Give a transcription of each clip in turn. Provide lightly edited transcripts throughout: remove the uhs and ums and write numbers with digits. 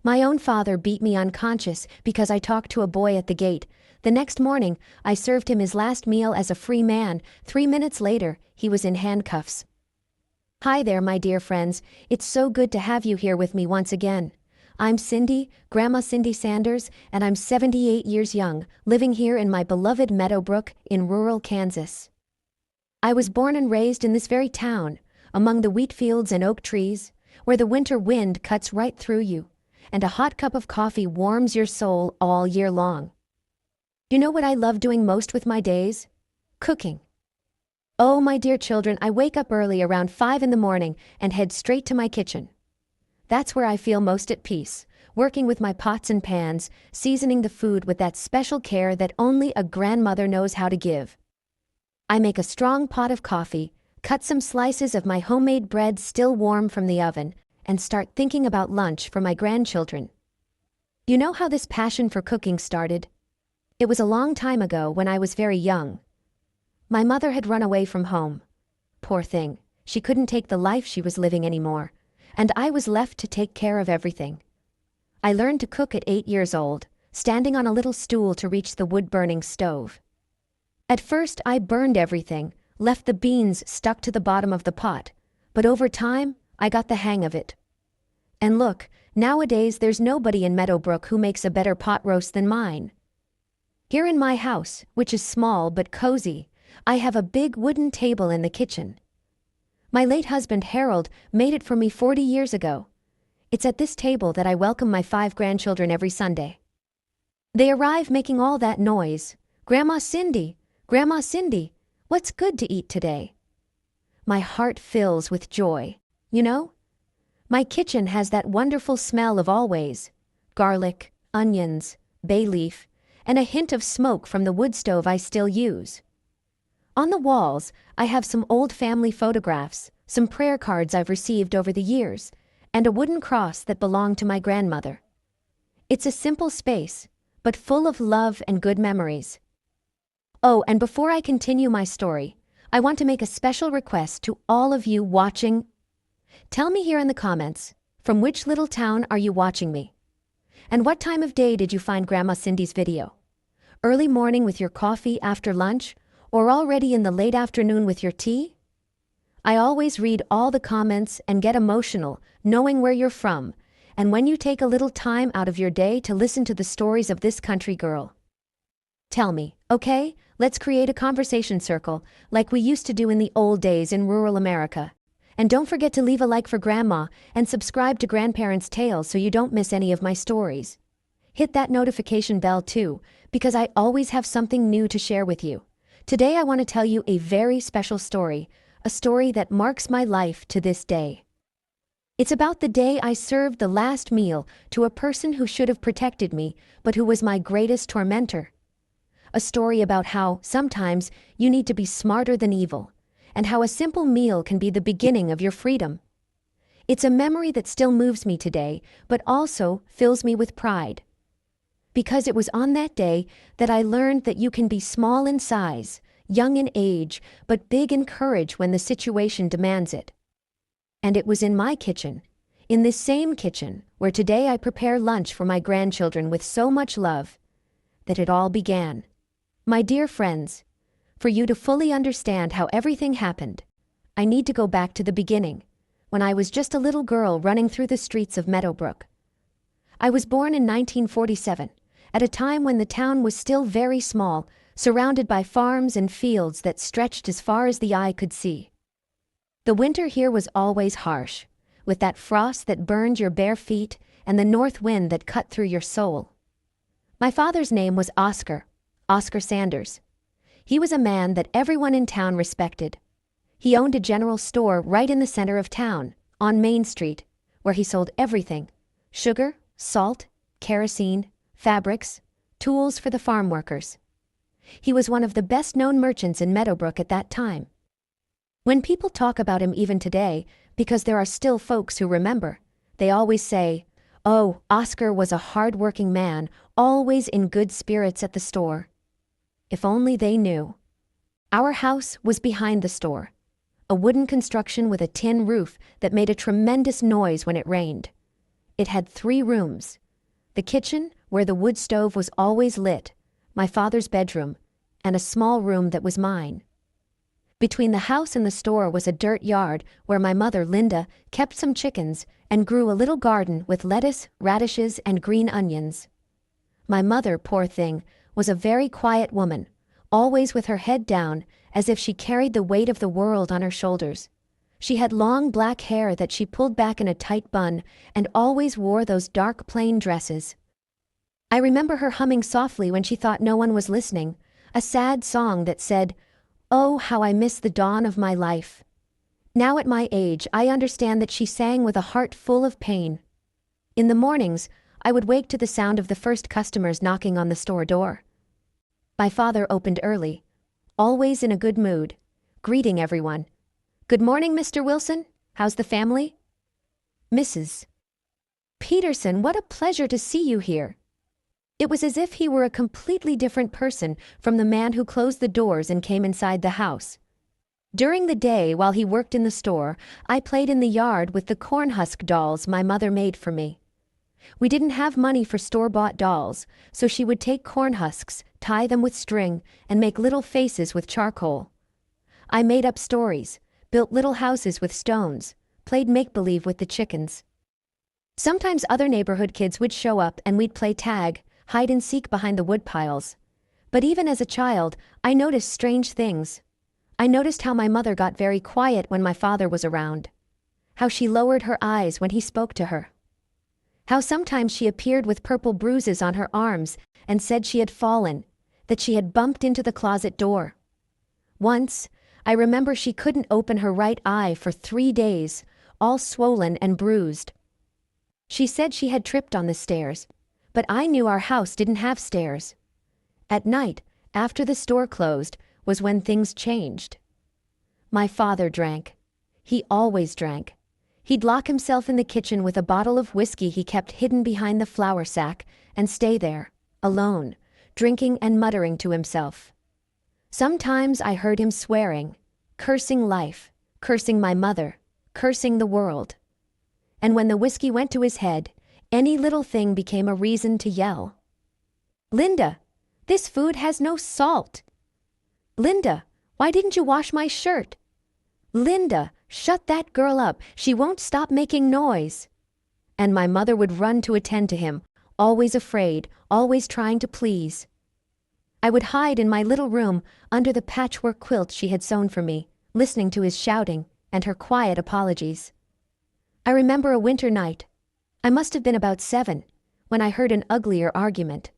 My own father beat me unconscious because I talked to a boy at the gate. The next morning, I served him his last meal as a free man. 3 minutes later, he was in handcuffs. Hi there, my dear friends. It's so good to have you here with me once again. I'm Cindy, Grandma Cindy Sanders, and I'm 78 years young, living here in my beloved Meadowbrook in rural Kansas. I was born and raised in this very town, among the wheat fields and oak trees, where the winter wind cuts right through you, and a hot cup of coffee warms your soul all year long. You know what I love doing most with my days? Cooking. Oh, my dear children, I wake up early around 5 in the morning and head straight to my kitchen. That's where I feel most at peace, working with my pots and pans, seasoning the food with that special care that only a grandmother knows how to give. I make a strong pot of coffee, cut some slices of my homemade bread still warm from the oven, and start thinking about lunch for my grandchildren. You know how this passion for cooking started? It was a long time ago when I was very young. My mother had run away from home. Poor thing, she couldn't take the life she was living anymore, and I was left to take care of everything. I learned to cook at 8 years old, standing on a little stool to reach the wood-burning stove. At first I burned everything, left the beans stuck to the bottom of the pot, but over time, I got the hang of it. And look, nowadays there's nobody in Meadowbrook who makes a better pot roast than mine. Here in my house, which is small but cozy, I have a big wooden table in the kitchen. My late husband Harold made it for me 40 years ago. It's at this table that I welcome my 5 grandchildren every Sunday. They arrive making all that noise. Grandma Cindy, what's good to eat today? My heart fills with joy. You know? My kitchen has that wonderful smell of always: garlic, onions, bay leaf, and a hint of smoke from the wood stove I still use. On the walls, I have some old family photographs, some prayer cards I've received over the years, and a wooden cross that belonged to my grandmother. It's a simple space, but full of love and good memories. Oh, and before I continue my story, I want to make a special request to all of you watching. Tell me here in the comments, from which little town are you watching me? And what time of day did you find Grandma Cindy's video? Early morning with your coffee after lunch, or already in the late afternoon with your tea? I always read all the comments and get emotional knowing where you're from, and when you take a little time out of your day to listen to the stories of this country girl. Tell me, okay? Let's create a conversation circle like we used to do in the old days in rural America. And don't forget to leave a like for Grandma and subscribe to Grandparents' Tales so you don't miss any of my stories. Hit that notification bell too, because I always have something new to share with you. Today I want to tell you a very special story, a story that marks my life to this day. It's about the day I served the last meal to a person who should have protected me, but who was my greatest tormentor. A story about how, sometimes, you need to be smarter than evil, and how a simple meal can be the beginning of your freedom. It's a memory that still moves me today, but also fills me with pride. Because it was on that day that I learned that you can be small in size, young in age, but big in courage when the situation demands it. And it was in my kitchen, in this same kitchen, where today I prepare lunch for my grandchildren with so much love, that it all began. My dear friends, for you to fully understand how everything happened, I need to go back to the beginning, when I was just a little girl running through the streets of Meadowbrook. I was born in 1947, at a time when the town was still very small, surrounded by farms and fields that stretched as far as the eye could see. The winter here was always harsh, with that frost that burned your bare feet and the north wind that cut through your soul. My father's name was Oscar Sanders. He was a man that everyone in town respected. He owned a general store right in the center of town, on Main Street, where he sold everything: sugar, salt, kerosene, fabrics, tools for the farm workers. He was one of the best-known merchants in Meadowbrook at that time. When people talk about him even today, because there are still folks who remember, they always say, "Oh, Oscar was a hard-working man, always in good spirits at the store." If only they knew. Our house was behind the store, a wooden construction with a tin roof that made a tremendous noise when it rained. It had 3 rooms. The kitchen, where the wood stove was always lit, my father's bedroom, and a small room that was mine. Between the house and the store was a dirt yard where my mother, Linda, kept some chickens and grew a little garden with lettuce, radishes, and green onions. My mother, poor thing, was a very quiet woman, always with her head down, as if she carried the weight of the world on her shoulders. She had long black hair that she pulled back in a tight bun and always wore those dark plain dresses. I remember her humming softly when she thought no one was listening, a sad song that said, "Oh, how I miss the dawn of my life." Now at my age, I understand that she sang with a heart full of pain. In the mornings, I would wake to the sound of the first customers knocking on the store door. My father opened early, always in a good mood, greeting everyone. "Good morning, Mr. Wilson. How's the family?" "Mrs. Peterson, what a pleasure to see you here." It was as if he were a completely different person from the man who closed the doors and came inside the house. During the day, while he worked in the store, I played in the yard with the corn husk dolls my mother made for me. We didn't have money for store-bought dolls, so she would take corn husks, tie them with string, and make little faces with charcoal. I made up stories, built little houses with stones, played make-believe with the chickens. Sometimes other neighborhood kids would show up and we'd play tag, hide and seek behind the woodpiles. But even as a child, I noticed strange things. I noticed how my mother got very quiet when my father was around. How she lowered her eyes when he spoke to her. How sometimes she appeared with purple bruises on her arms and said she had fallen, that she had bumped into the closet door. Once, I remember she couldn't open her right eye for 3 days, all swollen and bruised. She said she had tripped on the stairs, but I knew our house didn't have stairs. At night, after the store closed, was when things changed. My father drank. He always drank. He'd lock himself in the kitchen with a bottle of whiskey he kept hidden behind the flour sack and stay there, alone, drinking and muttering to himself. Sometimes I heard him swearing, cursing life, cursing my mother, cursing the world. And when the whiskey went to his head, any little thing became a reason to yell. "Linda, this food has no salt. Linda, why didn't you wash my shirt? Linda, shut that girl up, she won't stop making noise." And my mother would run to attend to him, always afraid, always trying to please. I would hide in my little room under the patchwork quilt she had sewn for me, listening to his shouting and her quiet apologies. I remember a winter night. I must have been about 7, when I heard an uglier argument.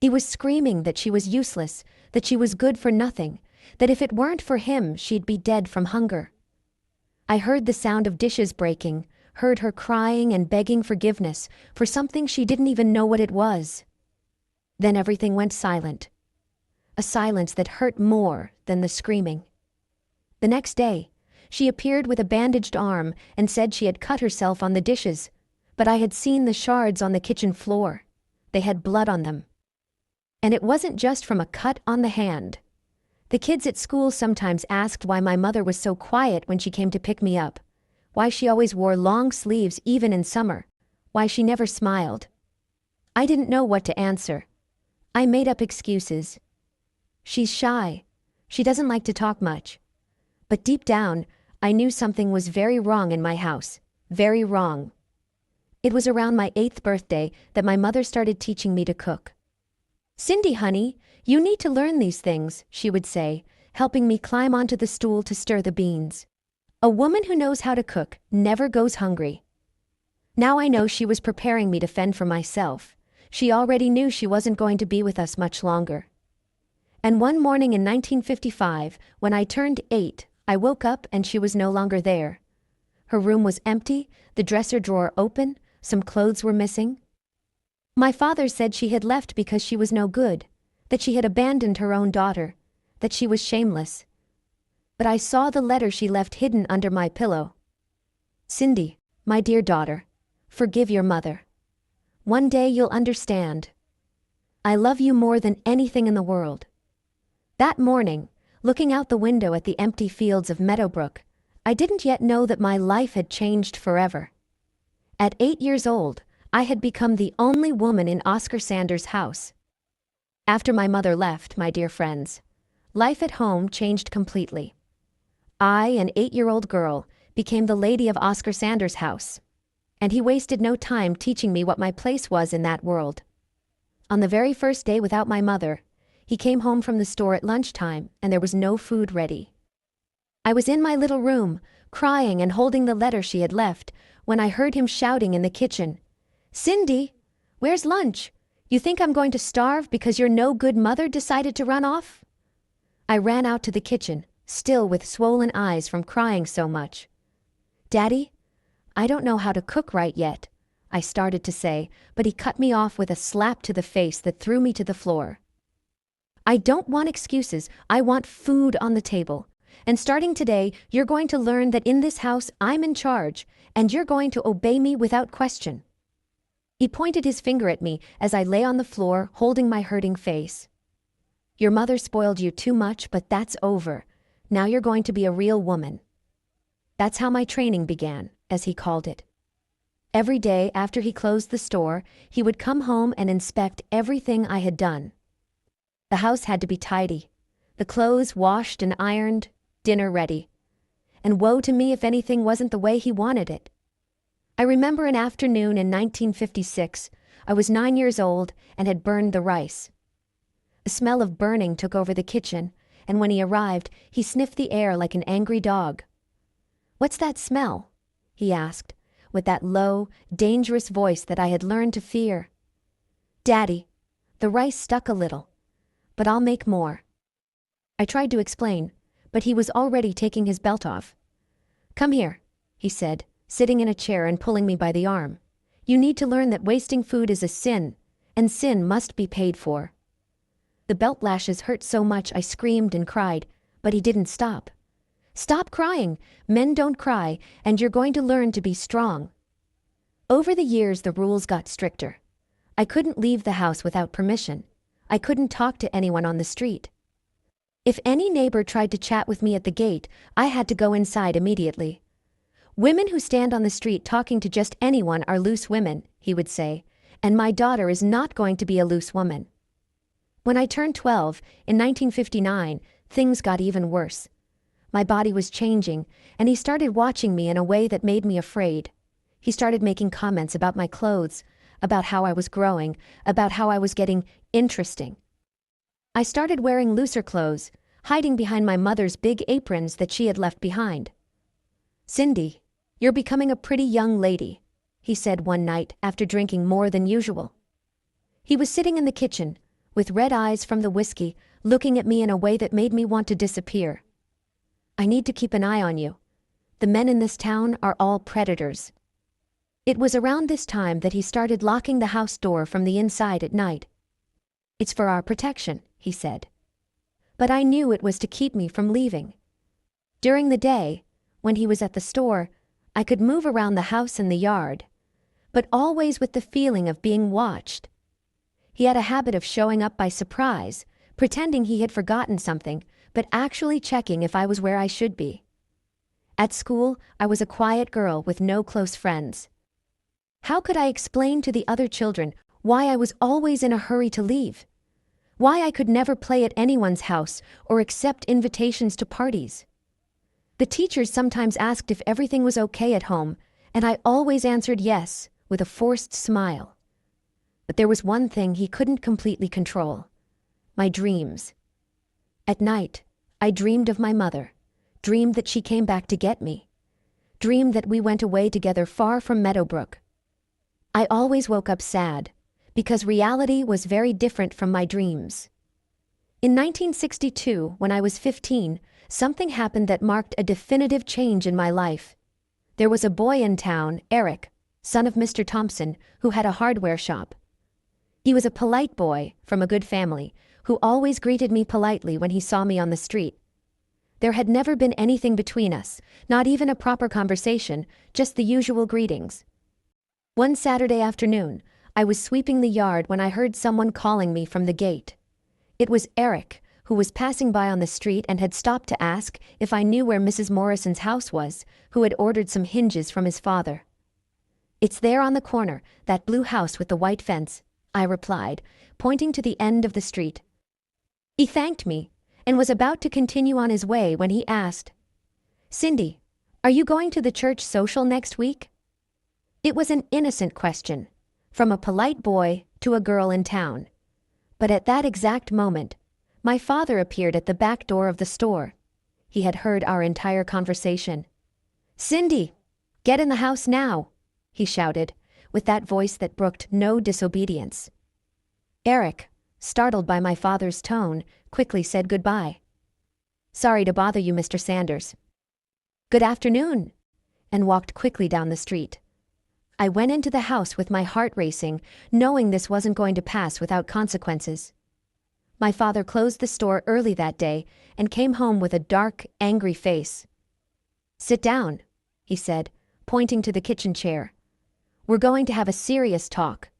He was screaming that she was useless, that she was good for nothing, that if it weren't for him she'd be dead from hunger. I heard the sound of dishes breaking, heard her crying and begging forgiveness for something she didn't even know what it was. Then everything went silent. A silence that hurt more than the screaming. The next day, she appeared with a bandaged arm and said she had cut herself on the dishes, but I had seen the shards on the kitchen floor. They had blood on them. And it wasn't just from a cut on the hand. The kids at school sometimes asked why my mother was so quiet when she came to pick me up, why she always wore long sleeves even in summer, why she never smiled. I didn't know what to answer. I made up excuses. She's shy. She doesn't like to talk much. But deep down, I knew something was very wrong in my house, very wrong. It was around my 8th birthday that my mother started teaching me to cook. "Cindy, honey, you need to learn these things," she would say, helping me climb onto the stool to stir the beans. "A woman who knows how to cook never goes hungry." Now I know she was preparing me to fend for myself. She already knew she wasn't going to be with us much longer. And one morning in 1955, when I turned 8, I woke up and she was no longer there. Her room was empty, the dresser drawer open, some clothes were missing. My father said she had left because she was no good, that she had abandoned her own daughter, that she was shameless. But I saw the letter she left hidden under my pillow. "Cindy, my dear daughter, forgive your mother. One day you'll understand. I love you more than anything in the world." That morning, looking out the window at the empty fields of Meadowbrook, I didn't yet know that my life had changed forever. At 8 years old, I had become the only woman in Oscar Sanders' house. After my mother left, my dear friends, life at home changed completely. I, an 8-year-old girl, became the lady of Oscar Sanders' house. And he wasted no time teaching me what my place was in that world. On the very first day without my mother, he came home from the store at lunchtime and there was no food ready. I was in my little room, crying and holding the letter she had left, when I heard him shouting in the kitchen, "Cindy, where's lunch? You think I'm going to starve because your no-good mother decided to run off?" I ran out to the kitchen, still with swollen eyes from crying so much. "Daddy, I don't know how to cook right yet," I started to say, but he cut me off with a slap to the face that threw me to the floor. "I don't want excuses, I want food on the table. And starting today, you're going to learn that in this house I'm in charge, and you're going to obey me without question." He pointed his finger at me as I lay on the floor holding my hurting face. "Your mother spoiled you too much, but that's over. Now you're going to be a real woman." That's how my training began, as he called it. Every day after he closed the store, he would come home and inspect everything I had done. The house had to be tidy, the clothes washed and ironed, dinner ready. And woe to me if anything wasn't the way he wanted it. I remember an afternoon in 1956, I was 9 years old and had burned the rice. A smell of burning took over the kitchen, and when he arrived, he sniffed the air like an angry dog. "What's that smell?" he asked, with that low, dangerous voice that I had learned to fear. "Daddy, the rice stuck a little, but I'll make more." I tried to explain, but he was already taking his belt off. "Come here," he said, sitting in a chair and pulling me by the arm. "You need to learn that wasting food is a sin, and sin must be paid for." The belt lashes hurt so much I screamed and cried, but he didn't stop. "Stop crying, men don't cry, and you're going to learn to be strong." Over the years the rules got stricter. I couldn't leave the house without permission. I couldn't talk to anyone on the street. If any neighbor tried to chat with me at the gate, I had to go inside immediately. "Women who stand on the street talking to just anyone are loose women," he would say, "and my daughter is not going to be a loose woman." When I turned 12, in 1959, things got even worse. My body was changing, and he started watching me in a way that made me afraid. He started making comments about my clothes, about how I was growing, about how I was getting interesting. I started wearing looser clothes, hiding behind my mother's big aprons that she had left behind. "Cindy, you're becoming a pretty young lady," he said one night after drinking more than usual. He was sitting in the kitchen, with red eyes from the whiskey, looking at me in a way that made me want to disappear. "I need to keep an eye on you. The men in this town are all predators." It was around this time that he started locking the house door from the inside at night. "It's for our protection," he said. But I knew it was to keep me from leaving. During the day, when he was at the store, I could move around the house and the yard, but always with the feeling of being watched. He had a habit of showing up by surprise, pretending he had forgotten something, but actually checking if I was where I should be. At school, I was a quiet girl with no close friends. How could I explain to the other children why I was always in a hurry to leave? Why I could never play at anyone's house or accept invitations to parties? The teachers sometimes asked if everything was okay at home, and I always answered yes, with a forced smile. But there was one thing he couldn't completely control: my dreams. At night, I dreamed of my mother, dreamed that she came back to get me, dreamed that we went away together far from Meadowbrook. I always woke up sad, because reality was very different from my dreams. In 1962, when I was 15, something happened that marked a definitive change in my life. There was a boy in town, Eric, son of Mr. Thompson, who had a hardware shop. He was a polite boy, from a good family, who always greeted me politely when he saw me on the street. There had never been anything between us, not even a proper conversation, just the usual greetings. One Saturday afternoon, I was sweeping the yard when I heard someone calling me from the gate. It was Eric, who was passing by on the street and had stopped to ask if I knew where Mrs. Morrison's house was, who had ordered some hinges from his father. It's there on the corner, that blue house with the white fence, I replied, pointing to the end of the street. He thanked me, and was about to continue on his way when he asked, "Cindy, are you going to the church social next week?" It was an innocent question, from a polite boy to a girl in town. But at that exact moment, my father appeared at the back door of the store. He had heard our entire conversation. "Cindy, get in the house now," he shouted, with that voice that brooked no disobedience. Eric, startled by my father's tone, quickly said goodbye. "Sorry to bother you, Mr. Sanders." "Good afternoon," and walked quickly down the street. I went into the house with my heart racing, knowing this wasn't going to pass without consequences. My father closed the store early that day and came home with a dark, angry face. "Sit down," he said, pointing to the kitchen chair. "We're going to have a serious talk."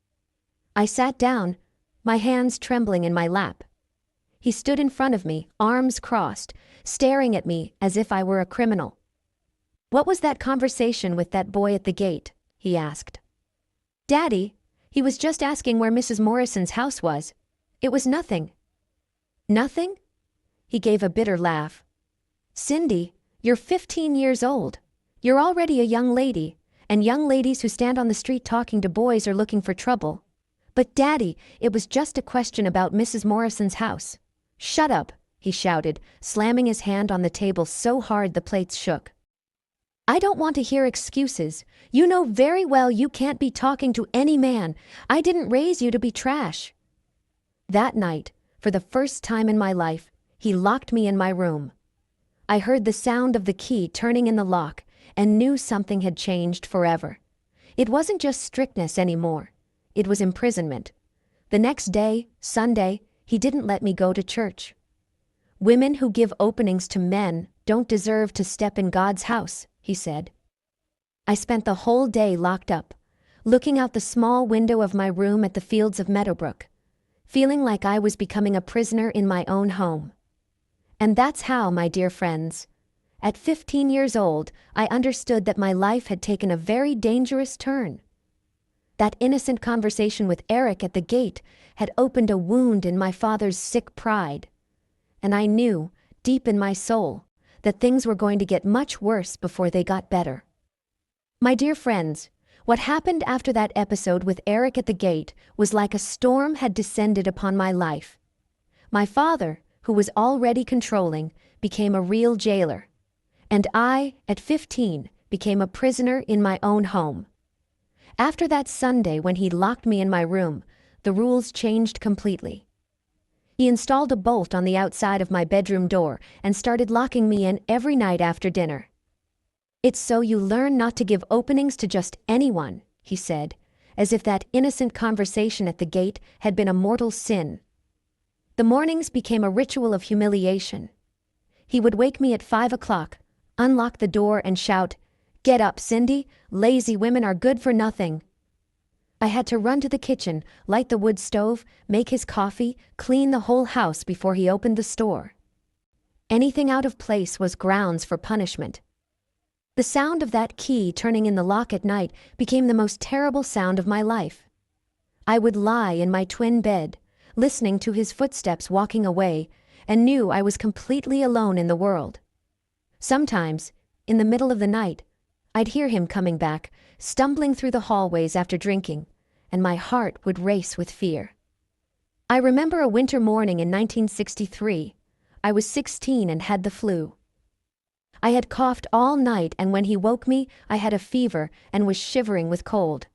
I sat down, my hands trembling in my lap. He stood in front of me, arms crossed, staring at me as if I were a criminal. "What was that conversation with that boy at the gate?" he asked. "Daddy, he was just asking where Mrs. Morrison's house was. It was nothing." "Nothing?" He gave a bitter laugh. "Cindy, you're 15 years old. You're already a young lady, and young ladies who stand on the street talking to boys are looking for trouble. But Daddy, it was just a question about Mrs. Morrison's house." "Shut up," he shouted, slamming his hand on the table so hard the plates shook. "I don't want to hear excuses. You know very well you can't be talking to any man. I didn't raise you to be trash." That night, for the first time in my life, he locked me in my room. I heard the sound of the key turning in the lock and knew something had changed forever. It wasn't just strictness anymore. It was imprisonment. The next day, Sunday, he didn't let me go to church. "Women who give openings to men don't deserve to step in God's house," he said. I spent the whole day locked up, looking out the small window of my room at the fields of Meadowbrook, feeling like I was becoming a prisoner in my own home. And that's how, my dear friends, at 15 years old, I understood that my life had taken a very dangerous turn. That innocent conversation with Eric at the gate had opened a wound in my father's sick pride. And I knew, deep in my soul, that things were going to get much worse before they got better. My dear friends, what happened after that episode with Eric at the gate was like a storm had descended upon my life. My father, who was already controlling, became a real jailer. And I, at 15, became a prisoner in my own home. After that Sunday when he locked me in my room, the rules changed completely. He installed a bolt on the outside of my bedroom door and started locking me in every night after dinner. "It's so you learn not to give openings to just anyone," he said, as if that innocent conversation at the gate had been a mortal sin. The mornings became a ritual of humiliation. He would wake me at 5 o'clock, unlock the door and shout, "Get up, Cindy, lazy women are good for nothing." I had to run to the kitchen, light the wood stove, make his coffee, clean the whole house before he opened the store. Anything out of place was grounds for punishment. The sound of that key turning in the lock at night became the most terrible sound of my life. I would lie in my twin bed, listening to his footsteps walking away, and knew I was completely alone in the world. Sometimes, in the middle of the night, I'd hear him coming back, stumbling through the hallways after drinking, and my heart would race with fear. I remember a winter morning in 1963. I was 16 and had the flu. I had coughed all night, and when he woke me, I had a fever and was shivering with cold.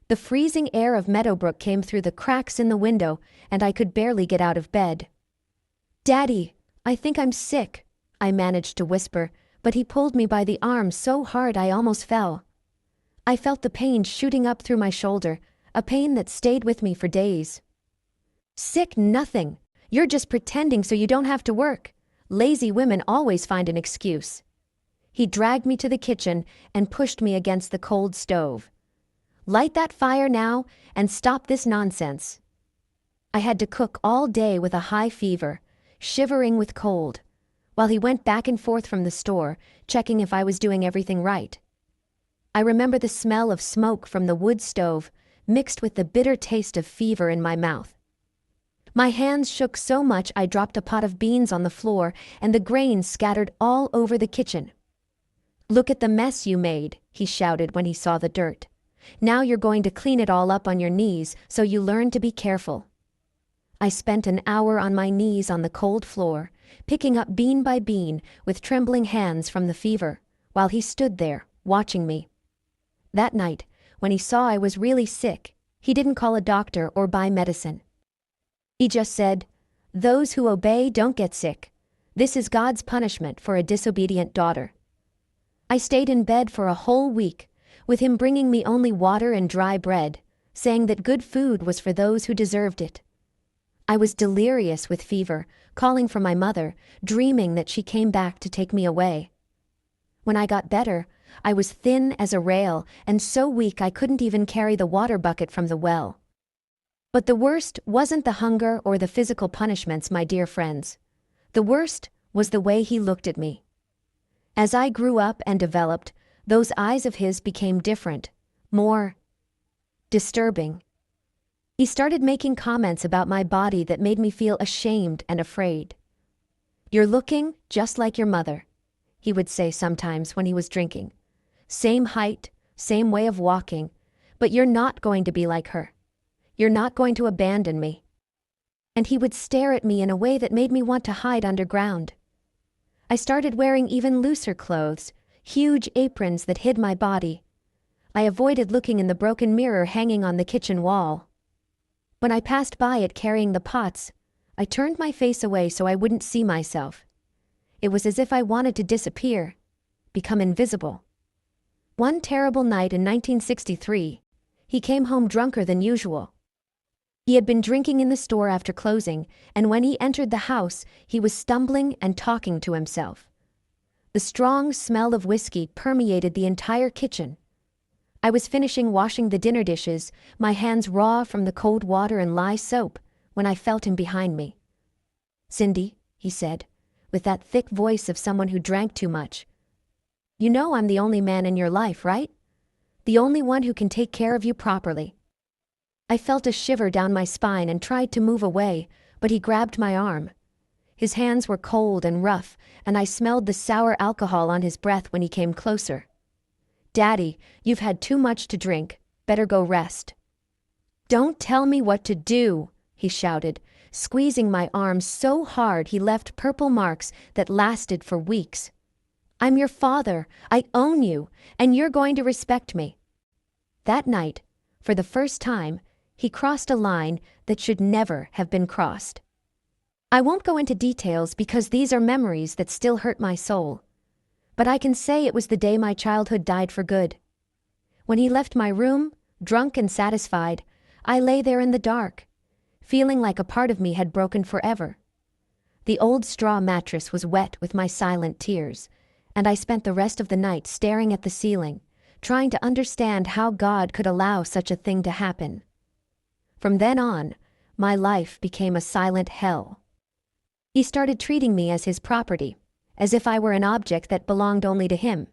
The freezing air of Meadowbrook came through the cracks in the window, and I could barely get out of bed. "Daddy, I think I'm sick," I managed to whisper, but he pulled me by the arm so hard I almost fell. I felt the pain shooting up through my shoulder, a pain that stayed with me for days. "Sick nothing. You're just pretending so you don't have to work. Lazy women always find an excuse." He dragged me to the kitchen and pushed me against the cold stove. "Light that fire now and stop this nonsense." I had to cook all day with a high fever, shivering with cold, while he went back and forth from the store, checking if I was doing everything right. I remember the smell of smoke from the wood stove, mixed with the bitter taste of fever in my mouth. My hands shook so much I dropped a pot of beans on the floor and the grains scattered all over the kitchen. "Look at the mess you made," he shouted when he saw the dirt. "Now you're going to clean it all up on your knees so you learn to be careful." I spent an hour on my knees on the cold floor, picking up bean by bean with trembling hands from the fever, while he stood there, watching me. That night, when he saw I was really sick, he didn't call a doctor or buy medicine. He just said, "Those who obey don't get sick. This is God's punishment for a disobedient daughter." I stayed in bed for a whole week, with him bringing me only water and dry bread, saying that good food was for those who deserved it. I was delirious with fever, calling for my mother, dreaming that she came back to take me away. When I got better, I was thin as a rail and so weak I couldn't even carry the water bucket from the well. But the worst wasn't the hunger or the physical punishments, my dear friends. The worst was the way he looked at me. As I grew up and developed, those eyes of his became different, more disturbing. He started making comments about my body that made me feel ashamed and afraid. "You're looking just like your mother," he would say sometimes when he was drinking. "Same height, same way of walking, but you're not going to be like her. You're not going to abandon me." And he would stare at me in a way that made me want to hide underground. I started wearing even looser clothes, huge aprons that hid my body. I avoided looking in the broken mirror hanging on the kitchen wall. When I passed by it carrying the pots, I turned my face away so I wouldn't see myself. It was as if I wanted to disappear, become invisible. One terrible night in 1963, he came home drunker than usual. He had been drinking in the store after closing, and when he entered the house, he was stumbling and talking to himself. The strong smell of whiskey permeated the entire kitchen. I was finishing washing the dinner dishes, my hands raw from the cold water and lye soap, when I felt him behind me. "Cindy," he said, with that thick voice of someone who drank too much. "You know I'm the only man in your life, right? The only one who can take care of you properly." I felt a shiver down my spine and tried to move away, but he grabbed my arm. His hands were cold and rough, and I smelled the sour alcohol on his breath when he came closer. "Daddy, you've had too much to drink. Better go rest." "Don't tell me what to do," he shouted, squeezing my arm so hard he left purple marks that lasted for weeks. "I'm your father, I own you, and you're going to respect me." That night, for the first time, he crossed a line that should never have been crossed. I won't go into details because these are memories that still hurt my soul. But I can say it was the day my childhood died for good. When he left my room, drunk and satisfied, I lay there in the dark, feeling like a part of me had broken forever. The old straw mattress was wet with my silent tears, and I spent the rest of the night staring at the ceiling, trying to understand how God could allow such a thing to happen. From then on, my life became a silent hell. He started treating me as his property, as if I were an object that belonged only to him.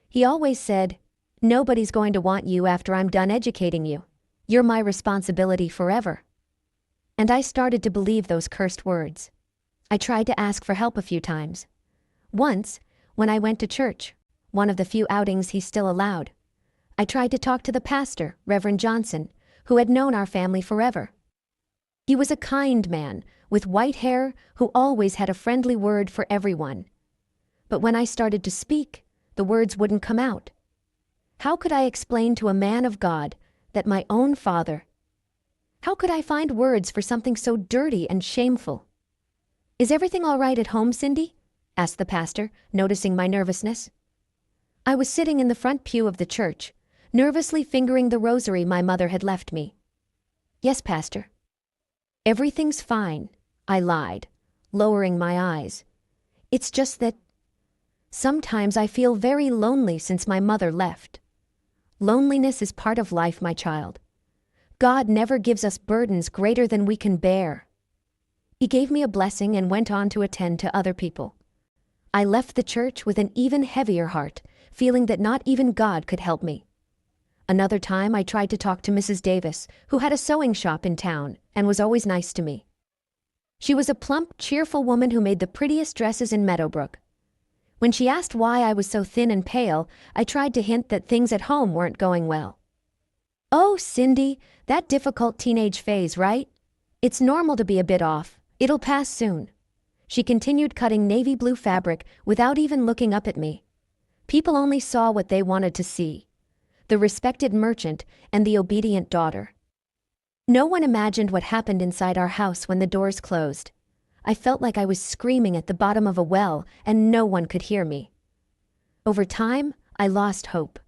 He always said, "Nobody's going to want you after I'm done educating you. You're my responsibility forever." And I started to believe those cursed words. I tried to ask for help a few times. Once, when I went to church, one of the few outings he still allowed, I tried to talk to the pastor, Reverend Johnson, who had known our family forever. He was a kind man, with white hair, who always had a friendly word for everyone. But when I started to speak, the words wouldn't come out. How could I explain to a man of God that my own father... How could I find words for something so dirty and shameful? "Is everything all right at home, Cindy?" asked the pastor, noticing my nervousness. I was sitting in the front pew of the church, nervously fingering the rosary my mother had left me. "Yes, Pastor." "Everything's fine," I lied, lowering my eyes. "It's just that sometimes I feel very lonely since my mother left." "Loneliness is part of life, my child. God never gives us burdens greater than we can bear." He gave me a blessing and went on to attend to other people. I left the church with an even heavier heart, feeling that not even God could help me. Another time I tried to talk to Mrs. Davis, who had a sewing shop in town and was always nice to me. She was a plump, cheerful woman who made the prettiest dresses in Meadowbrook. When she asked why I was so thin and pale, I tried to hint that things at home weren't going well. "Oh, Cindy, that difficult teenage phase, right? It's normal to be a bit off. It'll pass soon." She continued cutting navy blue fabric without even looking up at me. People only saw what they wanted to see: the respected merchant and the obedient daughter. No one imagined what happened inside our house when the doors closed. I felt like I was screaming at the bottom of a well and no one could hear me. Over time, I lost hope.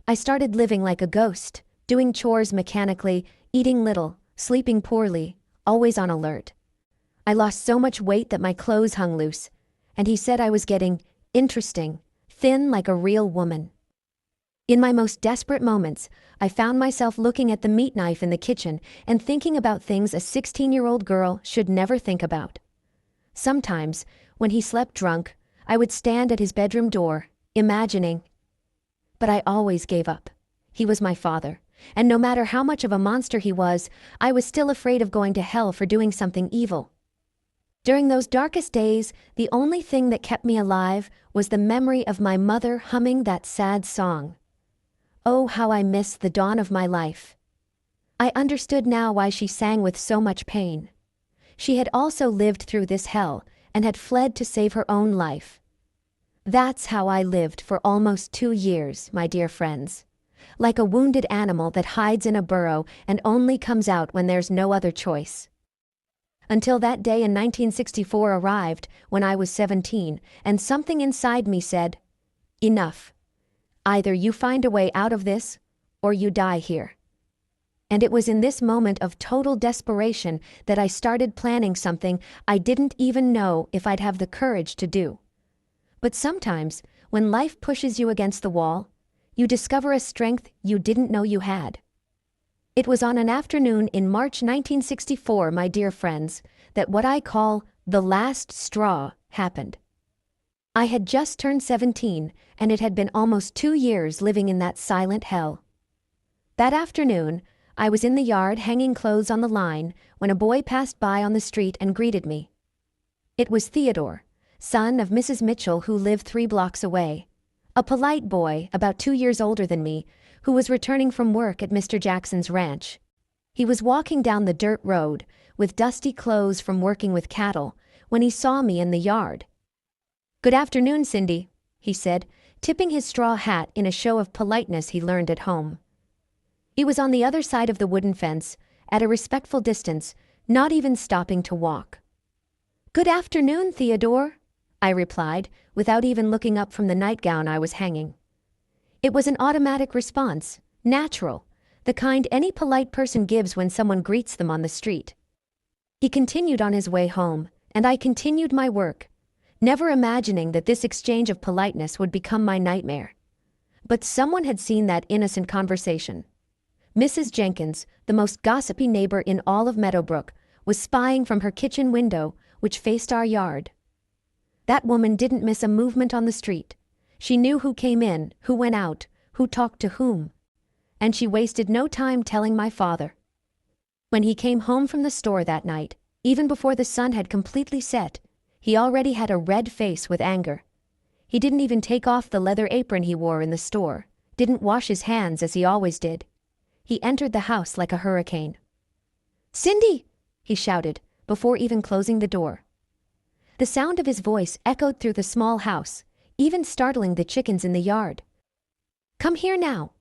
I started living like a ghost, doing chores mechanically, eating little, sleeping poorly, always on alert. I lost so much weight that my clothes hung loose, and he said I was getting interesting, thin like a real woman. In my most desperate moments, I found myself looking at the meat knife in the kitchen and thinking about things a 16-year-old girl should never think about. Sometimes, when he slept drunk, I would stand at his bedroom door, imagining. But I always gave up. He was my father, and no matter how much of a monster he was, I was still afraid of going to hell for doing something evil. During those darkest days, the only thing that kept me alive was the memory of my mother humming that sad song. Oh, how I miss the dawn of my life. I understood now why she sang with so much pain. She had also lived through this hell and had fled to save her own life. That's how I lived for almost 2 years, my dear friends. Like a wounded animal that hides in a burrow and only comes out when there's no other choice. Until that day in 1964 arrived, when I was 17, and something inside me said, "Enough. Either you find a way out of this, or you die here." And it was in this moment of total desperation that I started planning something I didn't even know if I'd have the courage to do. But sometimes, when life pushes you against the wall, you discover a strength you didn't know you had. It was on an afternoon in March 1964, my dear friends, that what I call the last straw happened. I had just turned 17, and it had been almost 2 years living in that silent hell. That afternoon, I was in the yard hanging clothes on the line when a boy passed by on the street and greeted me. It was Theodore, son of Mrs. Mitchell, who lived 3 blocks away. A polite boy, about 2 years older than me, who was returning from work at Mr. Jackson's ranch. He was walking down the dirt road, with dusty clothes from working with cattle, when he saw me in the yard. "Good afternoon, Cindy," he said, tipping his straw hat in a show of politeness he learned at home. He was on the other side of the wooden fence, at a respectful distance, not even stopping to walk. "Good afternoon, Theodore," I replied, without even looking up from the nightgown I was hanging. It was an automatic response, natural, the kind any polite person gives when someone greets them on the street. He continued on his way home, and I continued my work, never imagining that this exchange of politeness would become my nightmare. But someone had seen that innocent conversation. Mrs. Jenkins, the most gossipy neighbor in all of Meadowbrook, was spying from her kitchen window, which faced our yard. That woman didn't miss a movement on the street. She knew who came in, who went out, who talked to whom. And she wasted no time telling my father. When he came home from the store that night, even before the sun had completely set, he already had a red face with anger. He didn't even take off the leather apron he wore in the store, didn't wash his hands as he always did. He entered the house like a hurricane. "Cindy!" he shouted, before even closing the door. The sound of his voice echoed through the small house, even startling the chickens in the yard. "Come here now."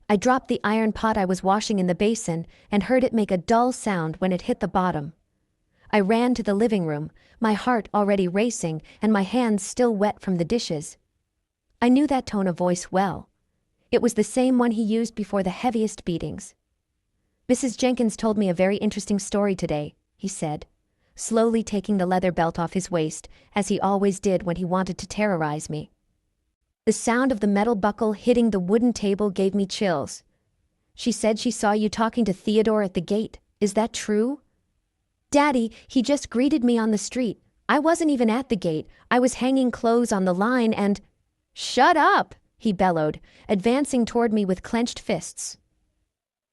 I dropped the iron pot I was washing in the basin and heard it make a dull sound when it hit the bottom. I ran to the living room, my heart already racing and my hands still wet from the dishes. I knew that tone of voice well. It was the same one he used before the heaviest beatings. "Mrs. Jenkins told me a very interesting story today," he said, slowly taking the leather belt off his waist, as he always did when he wanted to terrorize me. The sound of the metal buckle hitting the wooden table gave me chills. "She said she saw you talking to Theodore at the gate. Is that true?" "Daddy, he just greeted me on the street. I wasn't even at the gate. I was hanging clothes on the line and—" "Shut up!" he bellowed, advancing toward me with clenched fists.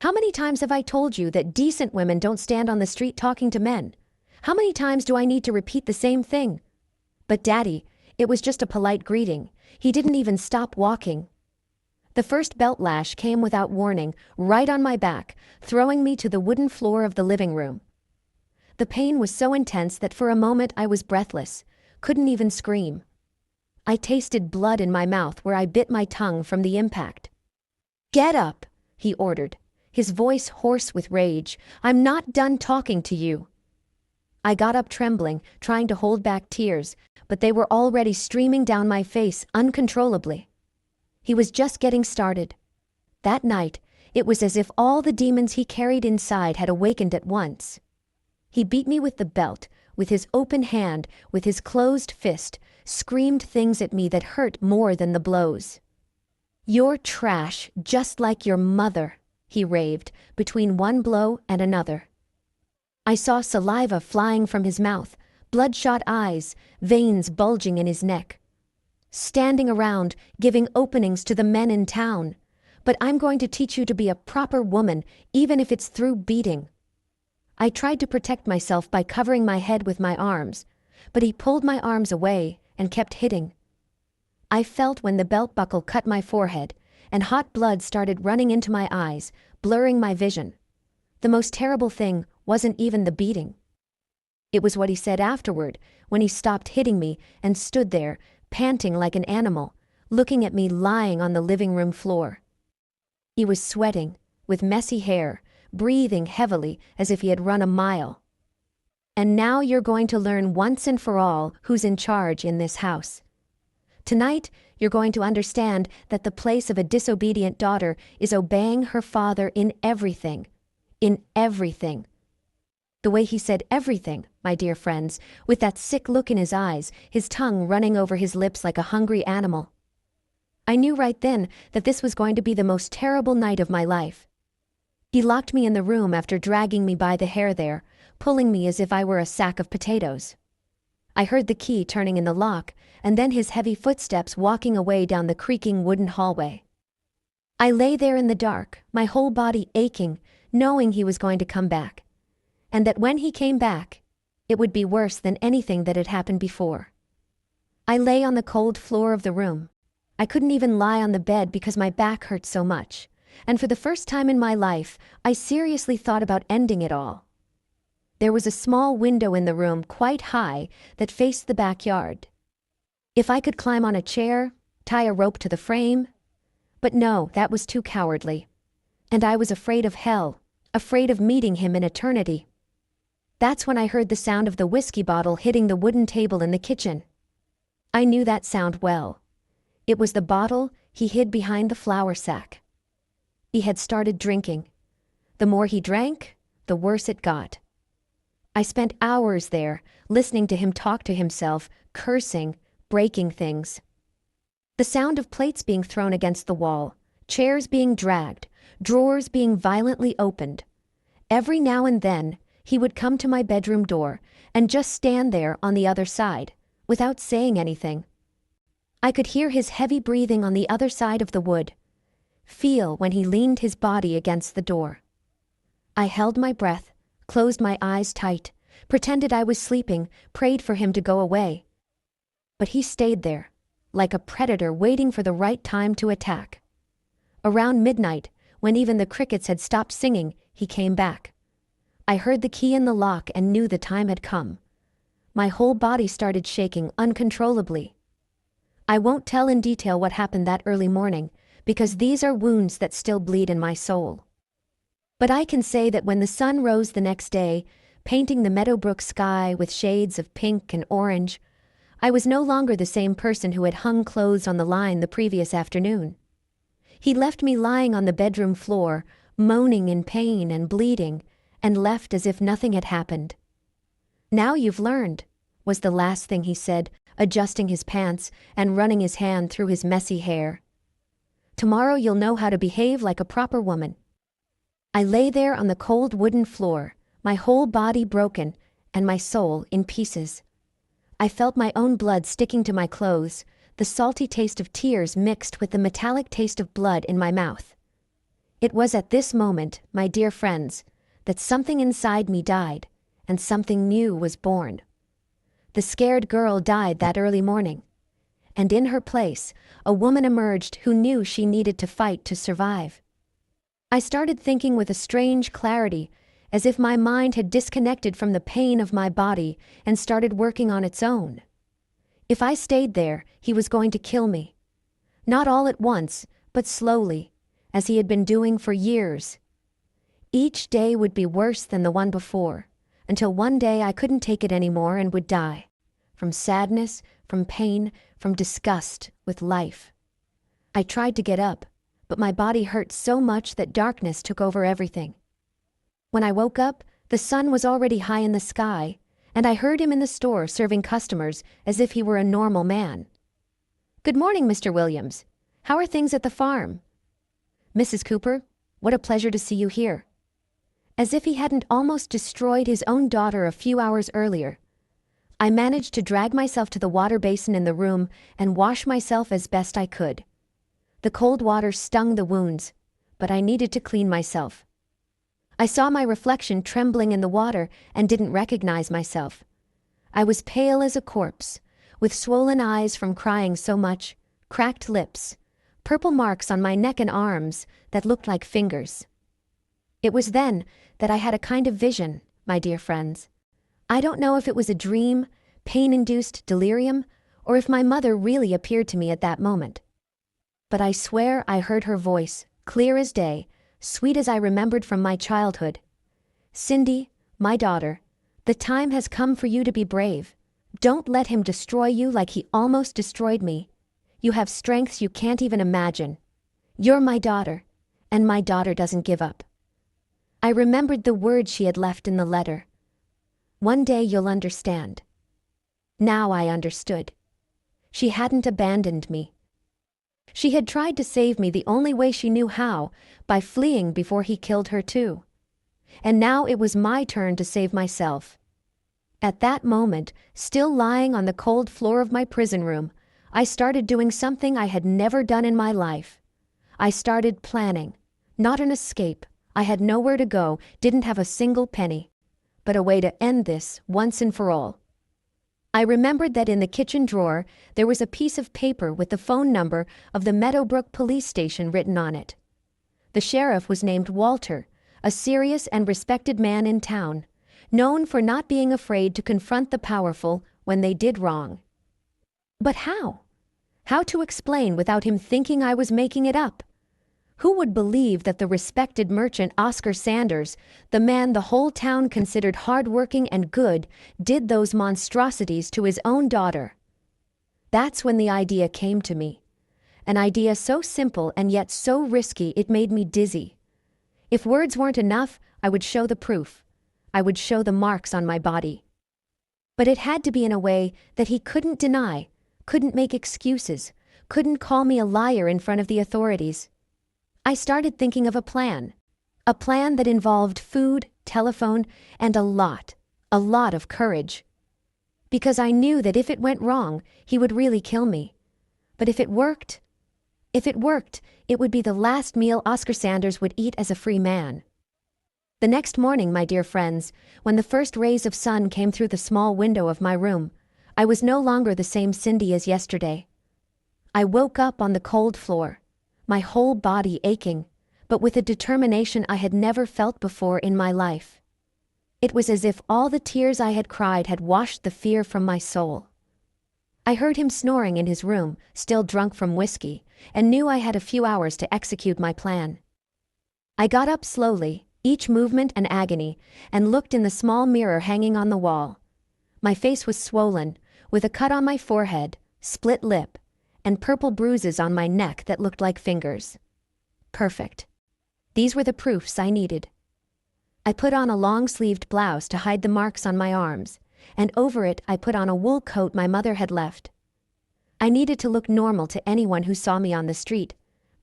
How many times have I told you that decent women don't stand on the street talking to men? How many times do I need to repeat the same thing? But Daddy, it was just a polite greeting. He didn't even stop walking. The first belt lash came without warning, right on my back, throwing me to the wooden floor of the living room. The pain was so intense that for a moment I was breathless, couldn't even scream. I tasted blood in my mouth where I bit my tongue from the impact. "Get up," he ordered, his voice hoarse with rage. "I'm not done talking to you." I got up trembling, trying to hold back tears, but they were already streaming down my face uncontrollably. He was just getting started. That night, it was as if all the demons he carried inside had awakened at once. He beat me with the belt, with his open hand, with his closed fist, screamed things at me that hurt more than the blows. "You're trash, just like your mother," he raved, between one blow and another. I saw saliva flying from his mouth, bloodshot eyes, veins bulging in his neck. Standing around, giving openings to the men in town. "But I'm going to teach you to be a proper woman, even if it's through beating." I tried to protect myself by covering my head with my arms, but he pulled my arms away and kept hitting. I felt when the belt buckle cut my forehead, and hot blood started running into my eyes, blurring my vision. The most terrible thing wasn't even the beating. It was what he said afterward, when he stopped hitting me and stood there, panting like an animal, looking at me lying on the living room floor. He was sweating, with messy hair, breathing heavily as if he had run a mile. "And now you're going to learn once and for all who's in charge in this house. Tonight, you're going to understand that the place of a disobedient daughter is obeying her father in everything. In everything." The way he said everything, my dear friends, with that sick look in his eyes, his tongue running over his lips like a hungry animal. I knew right then that this was going to be the most terrible night of my life. He locked me in the room after dragging me by the hair there, pulling me as if I were a sack of potatoes. I heard the key turning in the lock, and then his heavy footsteps walking away down the creaking wooden hallway. I lay there in the dark, my whole body aching, knowing he was going to come back. And that when he came back, it would be worse than anything that had happened before. I lay on the cold floor of the room. I couldn't even lie on the bed because my back hurt so much. And for the first time in my life, I seriously thought about ending it all. There was a small window in the room, quite high, that faced the backyard. If I could climb on a chair, tie a rope to the frame. But no, that was too cowardly. And I was afraid of hell, afraid of meeting him in eternity. That's when I heard the sound of the whiskey bottle hitting the wooden table in the kitchen. I knew that sound well. It was the bottle he hid behind the flour sack. He had started drinking. The more he drank, the worse it got. I spent hours there, listening to him talk to himself, cursing, breaking things. The sound of plates being thrown against the wall, chairs being dragged, drawers being violently opened. Every now and then, he would come to my bedroom door and just stand there on the other side, without saying anything. I could hear his heavy breathing on the other side of the wood. Feel when he leaned his body against the door. I held my breath, closed my eyes tight, pretended I was sleeping, prayed for him to go away. But he stayed there, like a predator waiting for the right time to attack. Around midnight, when even the crickets had stopped singing, he came back. I heard the key in the lock and knew the time had come. My whole body started shaking uncontrollably. I won't tell in detail what happened that early morning, because these are wounds that still bleed in my soul. But I can say that when the sun rose the next day, painting the Meadowbrook sky with shades of pink and orange, I was no longer the same person who had hung clothes on the line the previous afternoon. He left me lying on the bedroom floor, moaning in pain and bleeding, and left as if nothing had happened. "Now you've learned," was the last thing he said, adjusting his pants and running his hand through his messy hair. "Tomorrow you'll know how to behave like a proper woman." I lay there on the cold wooden floor, my whole body broken and my soul in pieces. I felt my own blood sticking to my clothes, the salty taste of tears mixed with the metallic taste of blood in my mouth. It was at this moment, my dear friends, that something inside me died, and something new was born. The scared girl died that early morning, and in her place, a woman emerged who knew she needed to fight to survive. I started thinking with a strange clarity, as if my mind had disconnected from the pain of my body and started working on its own. If I stayed there, he was going to kill me. Not all at once, but slowly, as he had been doing for years. Each day would be worse than the one before, until one day I couldn't take it anymore and would die. From sadness, from pain, from disgust with life. I tried to get up, but my body hurt so much that darkness took over everything. When I woke up, the sun was already high in the sky, and I heard him in the store serving customers as if he were a normal man. "Good morning, Mr. Williams. How are things at the farm?" "Mrs. Cooper, what a pleasure to see you here." As if he hadn't almost destroyed his own daughter a few hours earlier, I managed to drag myself to the water basin in the room and wash myself as best I could. The cold water stung the wounds, but I needed to clean myself. I saw my reflection trembling in the water and didn't recognize myself. I was pale as a corpse, with swollen eyes from crying so much, cracked lips, purple marks on my neck and arms that looked like fingers. It was then that I had a kind of vision, my dear friends. I don't know if it was a dream, pain-induced delirium, or if my mother really appeared to me at that moment. But I swear I heard her voice, clear as day, sweet as I remembered from my childhood. "Cindy, my daughter, the time has come for you to be brave. Don't let him destroy you like he almost destroyed me. You have strengths you can't even imagine. You're my daughter, and my daughter doesn't give up." I remembered the words she had left in the letter. "One day you'll understand." Now I understood. She hadn't abandoned me. She had tried to save me the only way she knew how, by fleeing before he killed her too. And now it was my turn to save myself. At that moment, still lying on the cold floor of my prison room, I started doing something I had never done in my life. I started planning. Not an escape. I had nowhere to go, didn't have a single penny. But a way to end this, once and for all. I remembered that in the kitchen drawer, there was a piece of paper with the phone number of the Meadowbrook police station written on it. The sheriff was named Walter, a serious and respected man in town, known for not being afraid to confront the powerful when they did wrong. But how? How to explain without him thinking I was making it up? Who would believe that the respected merchant Oscar Sanders, the man the whole town considered hard-working and good, did those monstrosities to his own daughter? That's when the idea came to me. An idea so simple and yet so risky it made me dizzy. If words weren't enough, I would show the proof. I would show the marks on my body. But it had to be in a way that he couldn't deny, couldn't make excuses, couldn't call me a liar in front of the authorities. I started thinking of a plan that involved food, telephone, and a lot of courage. Because I knew that if it went wrong, he would really kill me. But if it worked, it would be the last meal Oscar Sanders would eat as a free man. The next morning, my dear friends, when the first rays of sun came through the small window of my room, I was no longer the same Cindy as yesterday. I woke up on the cold floor, my whole body aching, but with a determination I had never felt before in my life. It was as if all the tears I had cried had washed the fear from my soul. I heard him snoring in his room, still drunk from whiskey, and knew I had a few hours to execute my plan. I got up slowly, each movement an agony, and looked in the small mirror hanging on the wall. My face was swollen, with a cut on my forehead, split lip, and purple bruises on my neck that looked like fingers. Perfect. These were the proofs I needed. I put on a long-sleeved blouse to hide the marks on my arms, and over it I put on a wool coat my mother had left. I needed to look normal to anyone who saw me on the street,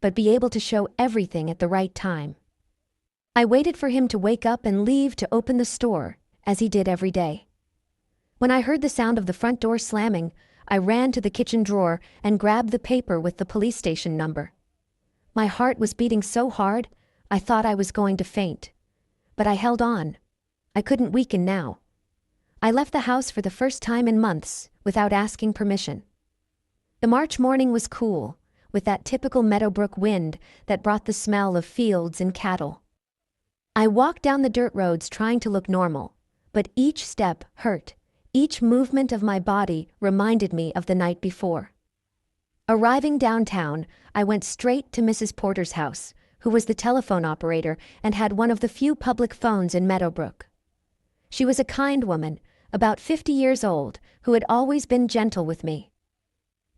but be able to show everything at the right time. I waited for him to wake up and leave to open the store, as he did every day. When I heard the sound of the front door slamming, I ran to the kitchen drawer and grabbed the paper with the police station number. My heart was beating so hard, I thought I was going to faint. But I held on. I couldn't weaken now. I left the house for the first time in months, without asking permission. The March morning was cool, with that typical Meadowbrook wind that brought the smell of fields and cattle. I walked down the dirt roads trying to look normal, but each step hurt. Each movement of my body reminded me of the night before. Arriving downtown, I went straight to Mrs. Porter's house, who was the telephone operator and had one of the few public phones in Meadowbrook. She was a kind woman, about 50 years old, who had always been gentle with me.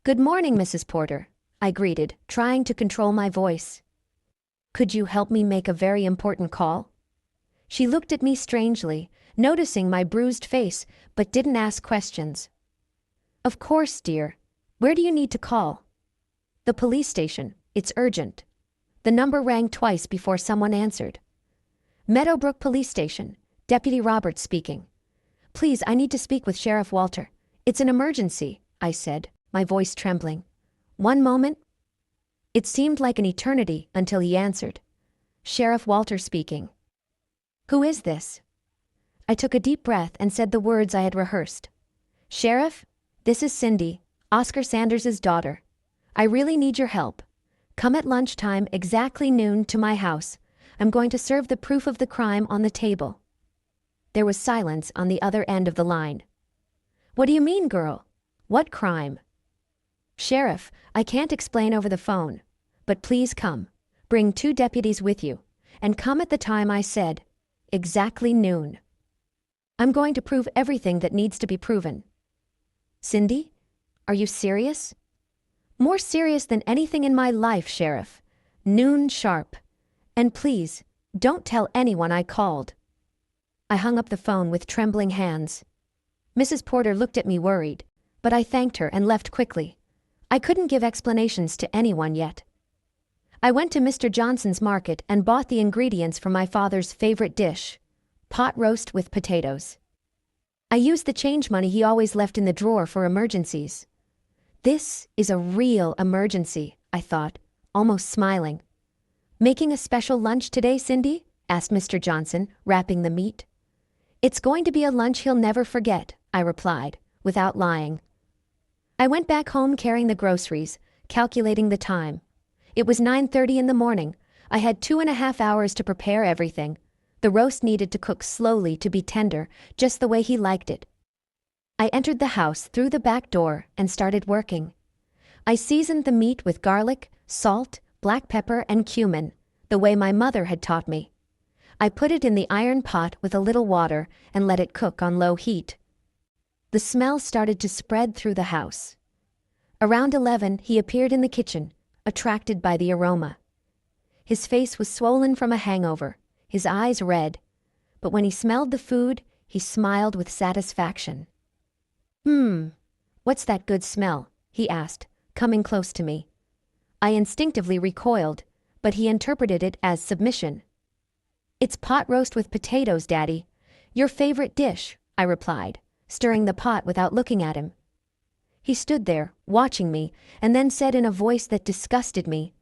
"Good morning, Mrs. Porter," I greeted, trying to control my voice. "Could you help me make a very important call?" She looked at me strangely, noticing my bruised face, but didn't ask questions. "Of course, dear. Where do you need to call?" "The police station. It's urgent." The number rang twice before someone answered. "Meadowbrook Police Station. Deputy Roberts speaking. Please, I need to speak with Sheriff Walter. It's an emergency," I said, my voice trembling. "One moment." It seemed like an eternity until he answered. "Sheriff Walter speaking." "Who is this?" I took a deep breath and said the words I had rehearsed. "Sheriff, this is Cindy, Oscar Sanders's daughter. I really need your help. Come at lunchtime, exactly noon, to my house. I'm going to serve the proof of the crime on the table." There was silence on the other end of the line. "What do you mean, girl? What crime?" "Sheriff, I can't explain over the phone. But please come. Bring 2 deputies with you. And come at the time I said. Exactly noon. I'm going to prove everything that needs to be proven." "Cindy? Are you serious?" "More serious than anything in my life, Sheriff. Noon sharp. And please, don't tell anyone I called." I hung up the phone with trembling hands. Mrs. Porter looked at me worried, but I thanked her and left quickly. I couldn't give explanations to anyone yet. I went to Mr. Johnson's market and bought the ingredients for my father's favorite dish, pot roast with potatoes. I used the change money he always left in the drawer for emergencies. This is a real emergency, I thought, almost smiling. "Making a special lunch today, Cindy?" asked Mr. Johnson, wrapping the meat. "It's going to be a lunch he'll never forget," I replied, without lying. I went back home carrying the groceries, calculating the time. It was 9:30 in the morning. I had 2.5 hours to prepare everything. The roast needed to cook slowly to be tender, just the way he liked it. I entered the house through the back door and started working. I seasoned the meat with garlic, salt, black pepper, and cumin, the way my mother had taught me. I put it in the iron pot with a little water and let it cook on low heat. The smell started to spread through the house. Around 11, he appeared in the kitchen, attracted by the aroma. His face was swollen from a hangover, his eyes red, but when he smelled the food, he smiled with satisfaction. What's that good smell?" he asked, coming close to me. I instinctively recoiled, but he interpreted it as submission. "It's pot roast with potatoes, Daddy. Your favorite dish," I replied, stirring the pot without looking at him. He stood there, watching me, and then said in a voice that disgusted me,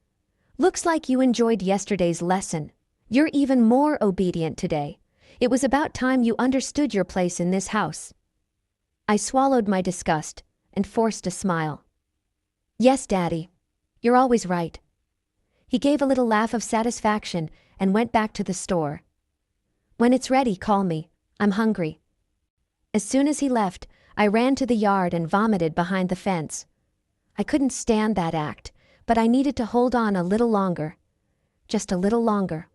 "Looks like you enjoyed yesterday's lesson. You're even more obedient today. It was about time you understood your place in this house." I swallowed my disgust and forced a smile. "Yes, Daddy. You're always right." He gave a little laugh of satisfaction and went back to the store. "When it's ready, call me. I'm hungry." As soon as he left, I ran to the yard and vomited behind the fence. I couldn't stand that act, but I needed to hold on a little longer. Just a little longer.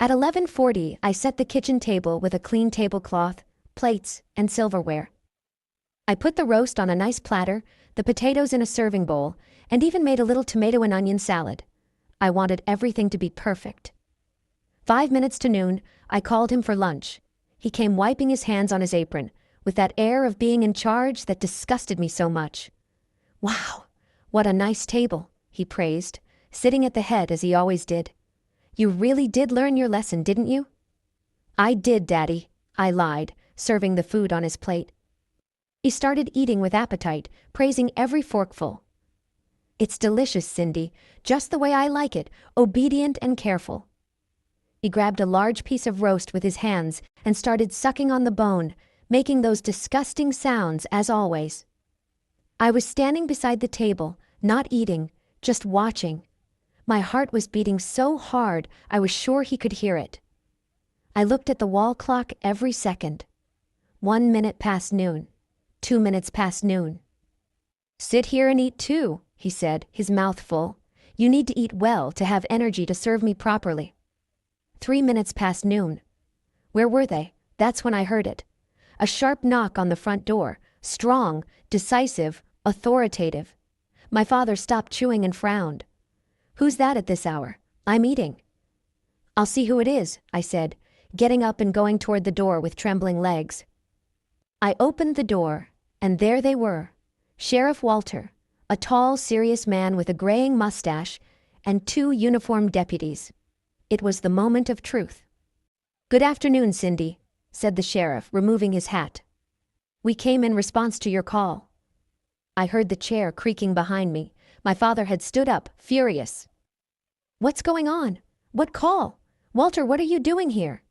At 11:40, I set the kitchen table with a clean tablecloth, plates, and silverware. I put the roast on a nice platter, the potatoes in a serving bowl, and even made a little tomato and onion salad. I wanted everything to be perfect. 5 minutes to noon, I called him for lunch. He came wiping his hands on his apron, with that air of being in charge that disgusted me so much. "Wow, what a nice table," he praised, sitting at the head as he always did. "You really did learn your lesson, didn't you?" "I did, Daddy," I lied, serving the food on his plate. He started eating with appetite, praising every forkful. "It's delicious, Cindy, just the way I like it, obedient and careful." He grabbed a large piece of roast with his hands and started sucking on the bone, making those disgusting sounds as always. I was standing beside the table, not eating, just watching. My heart was beating so hard I was sure he could hear it. I looked at the wall clock every second. 1 minute past noon. 2 minutes past noon. "Sit here and eat too," he said, his mouth full. "You need to eat well to have energy to serve me properly." 3 minutes past noon. Where were they? That's when I heard it. A sharp knock on the front door, strong, decisive, authoritative. My father stopped chewing and frowned. "Who's that at this hour? I'm eating." "I'll see who it is," I said, getting up and going toward the door with trembling legs. I opened the door, and there they were. Sheriff Walter, a tall, serious man with a graying mustache, and 2 uniformed deputies. It was the moment of truth. "Good afternoon, Cindy," said the sheriff, removing his hat. "We came in response to your call." I heard the chair creaking behind me. My father had stood up, furious. "What's going on? What call? Walter, what are you doing here?"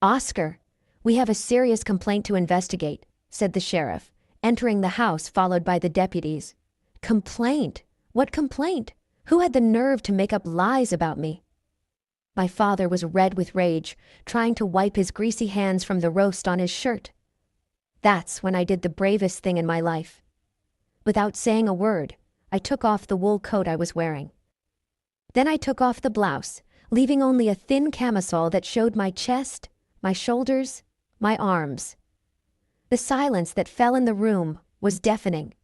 "Oscar, we have a serious complaint to investigate," said the sheriff, entering the house followed by the deputies. "Complaint? What complaint? Who had the nerve to make up lies about me?" My father was red with rage, trying to wipe his greasy hands from the roast on his shirt. That's when I did the bravest thing in my life. Without saying a word, I took off the wool coat I was wearing. Then I took off the blouse, leaving only a thin camisole that showed my chest, my shoulders, my arms. The silence that fell in the room was deafening.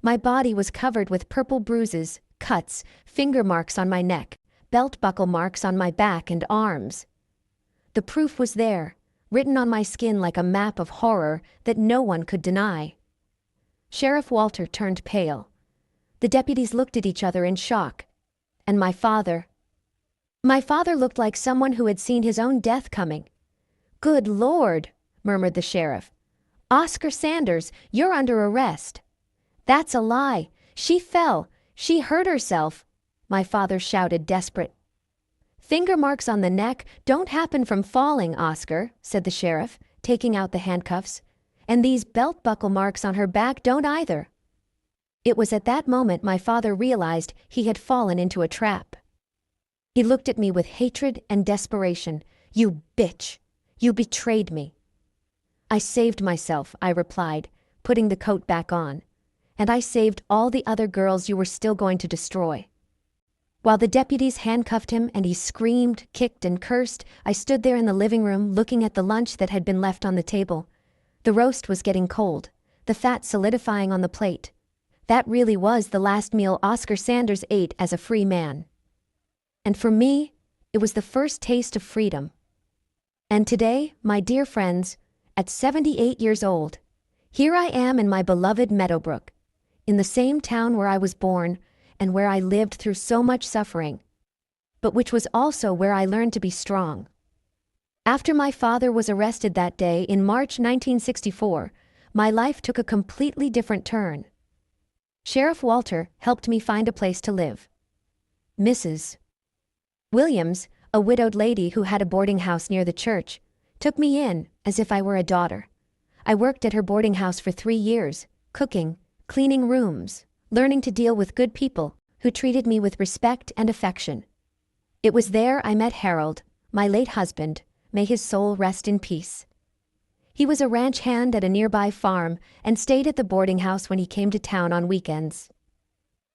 My body was covered with purple bruises, cuts, finger marks on my neck, belt buckle marks on my back and arms. The proof was there, written on my skin like a map of horror that no one could deny. Sheriff Walter turned pale. The deputies looked at each other in shock. And my father looked like someone who had seen his own death coming. "Good Lord," murmured the sheriff. "Oscar Sanders, you're under arrest." "That's a lie. She fell. She hurt herself," my father shouted, desperate. "Finger marks on the neck don't happen from falling, Oscar," said the sheriff, taking out the handcuffs. "And these belt buckle marks on her back don't either." It was at that moment my father realized he had fallen into a trap. He looked at me with hatred and desperation. "You bitch! You betrayed me." "I saved myself," I replied, putting the coat back on. "And I saved all the other girls you were still going to destroy." While the deputies handcuffed him and he screamed, kicked, and cursed, I stood there in the living room looking at the lunch that had been left on the table. The roast was getting cold, the fat solidifying on the plate. That really was the last meal Oscar Sanders ate as a free man. And for me, it was the first taste of freedom. And today, my dear friends, at 78 years old, here I am in my beloved Meadowbrook, in the same town where I was born and where I lived through so much suffering, but which was also where I learned to be strong. After my father was arrested that day in March 1964, my life took a completely different turn. Sheriff Walter helped me find a place to live. Mrs. Williams, a widowed lady who had a boarding house near the church, took me in as if I were a daughter. I worked at her boarding house for 3 years, cooking, cleaning rooms, learning to deal with good people who treated me with respect and affection. It was there I met Harold, my late husband, may his soul rest in peace. He was a ranch hand at a nearby farm and stayed at the boarding house when he came to town on weekends.